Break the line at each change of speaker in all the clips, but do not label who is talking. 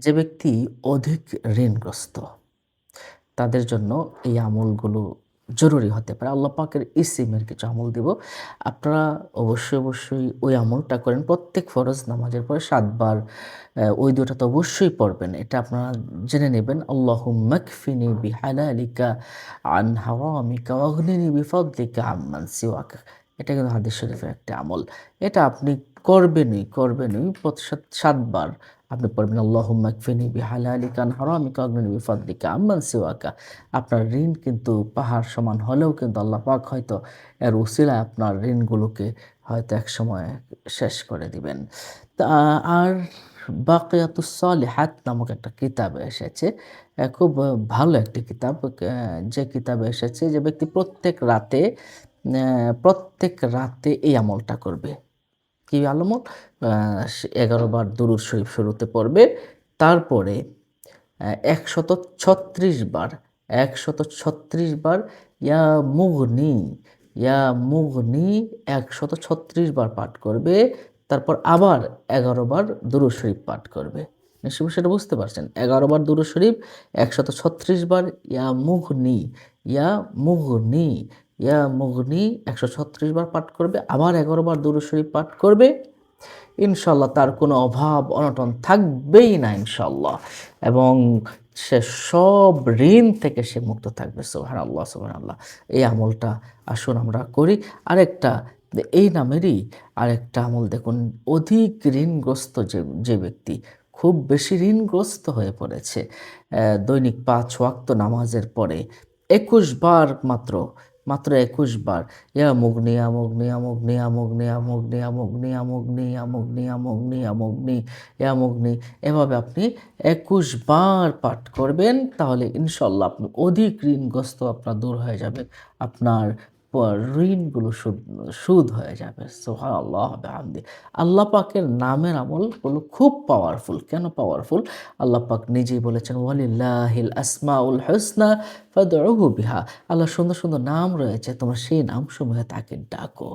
যে ব্যক্তি অধিক ঋণগ্রস্ত তাদের জন্য এই আমলগুলো জরুরি হতে পারে। আল্লাহ পাকের ইসিমের কিছু আমল দিব। আপনারা অবশ্যই ওই আমলটা করেন। প্রত্যেক ফরজ নামাজের পরে ৭ বার ওই ২ টা তো অবশ্যই পড়বেন। এটা আপনারা জেনে নেবেন। আল্লাহুম্মা কফিনি বিহালালিকা আন হারামিকা ওয়াগনিনি বিফদলিকা আম্মান সিওয়াক। এটা কিন্তু হাদিস শরীফের একটা আমল। এটা আপনি করবেনই ৭ বার আপনি পড়বেন আল্লাহুম্মা কফিনি বিহালালিকা আন হারামিকা ওয়াগনিনি বিফদলিকা আম্মান সিওয়াকা। আপনার ঋণ কিন্তু পাহাড় সমান হলেও কিন্তু আল্লাহ পাক হয়তো এর উসিলায় আপনার ঋণগুলোকে হয়তো একসময় শেষ করে দিবেন। তা আর বাকিয়াতুস সালিহাত নামক একটা কিতাবে এসেছে। খুব ভালো একটি কিতাব। যে কিতাবে এসেছে যে ব্যক্তি প্রত্যেক রাতে এই আমলটা করবে। কি আমল? ১১ বার দুরূদ শরীফ শুরুতে পড়বে। তারপরে ১৩৬ বার ১৩৬ বার ইয়া মুগনি, ইয়া মুগনি ১৩৬ বার পাঠ করবে। তারপর আবার ১১ বার দুরূদ শরীফ পাঠ করবে। নিশ্চয়ই বিষয়টা বুঝতে পারছেন। ১১ বার দুরূদ শরীফ, ১৩৬ বার ইয়া মুগনি, ইয়া মুগনি, ইয়া মুগনি ১৩৬ বার পাঠ করবে। আবার ১১ বার দুরূদ শরীফ পাঠ করবে। ইনশাআল্লাহ তার কোনো অভাব অনটন থাকবেই না ইনশাআল্লাহ। এবং সে সব ঋণ থেকে সে মুক্ত থাকবে। সুবহানাল্লাহ, সুবহানাল্লাহ। এই আমলটা আসুন আমরা করি। আরেকটা এই নামেরই আরেকটা আমল দেখুন, অধিক ঋণগ্রস্ত যে ব্যক্তি খুব বেশি ঋণগ্রস্ত হয়ে পড়েছে, দৈনিক ৫ ওয়াক্ত নামাজের পরে ২১ বার মাত্র ২১ বার ইয়া মুগনি, ইয়া মুগনি, ইয়া মুগনি, ইয়া মুগনি, ইয়া মুগনি, ইয়া মুগনি, ইয়া মুগনি, ইয়া মুগনি, ইয়া মুগনি, ইয়া মুগনি, ইয়া মুগনি, এভাবে আপনি ২১ বার পাঠ করবেন। তাহলে ইনশাআল্লাহ আপনি অধিক ঋণগ্রস্ত আপনার দূর হয়ে যাবে। আপনার ঋণগুলো সুদ হয়ে যাবে। সুবহানাল্লাহ ওয়া বিহামদি। আল্লাহ পাকের নামের আমলগুলো খুব পাওয়ারফুল। কেন পাওয়ারফুল? আল্লাহ পাক নিজেই বলেছেন, ওয়ালিল্লাহিল আসমাউল হুসনা ফাদউহু বিহা। আল্লাহর সুন্দর নাম রয়েছে, তোমরা সেই নামসমূহে তাকে ডাকো।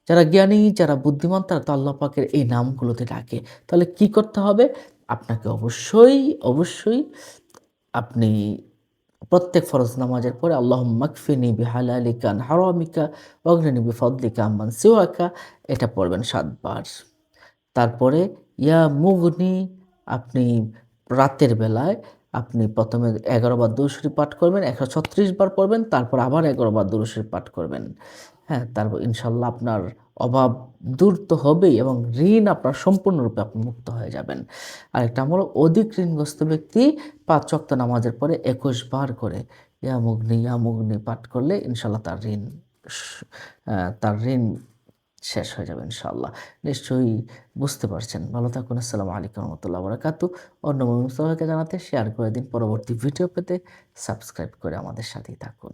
যারা জ্ঞানী, যারা বুদ্ধিমান তারা তো আল্লাহ পাকের এই নামগুলোতে ডাকে। তাহলে কি করতে হবে? আপনাকে অবশ্যই আপনি প্রত্যেক ফরজ নামাজের পরে আল্লাহুম্মা কফিনি বিহালালিকা আন হারামিকা ওয়াগনিনি বিফদলিকা আম্মান সিওয়াকা এটা পড়বেন ৭ বার। তারপরে ইয়া মুগনি আপনি রাতের বেলায় আপনি ১ম এ ১১ বার দুরূদ শরীফ পাঠ করবেন, ১৩৬ বার পড়বেন, তারপর আবার ১১ বার দুরূদ শরীফ পাঠ করবেন। হ্যাঁ? তারপর ইনশাআল্লাহ আপনার অভাব দূর তো হবেই এবং ঋণ আপনার সম্পূর্ণরূপে আপনি মুক্ত হয়ে যাবেন। আরেকটা আমল, অধিক ঋণগ্রস্ত ব্যক্তি ৫ ওয়াক্ত নামাজের পরে ২১ বার করে ইয়া মুগনি পাঠ করলে ইনশাআল্লাহ স তার ঋণ শেষ হয়ে যাবে ইনশাআল্লাহ। নিশ্চয়ই বুঝতে পারছেন। ভালো থাকুন। আসসালামু আলাইকুম ওয়া রাহমাতুল্লাহি ওয়া বারাকাতুহু। অন্য মুমিন মুসলিমকে জানাতে শেয়ার করে দিন। পরবর্তী ভিডিও পেতে সাবস্ক্রাইব করে আমাদের সাথেই থাকুন।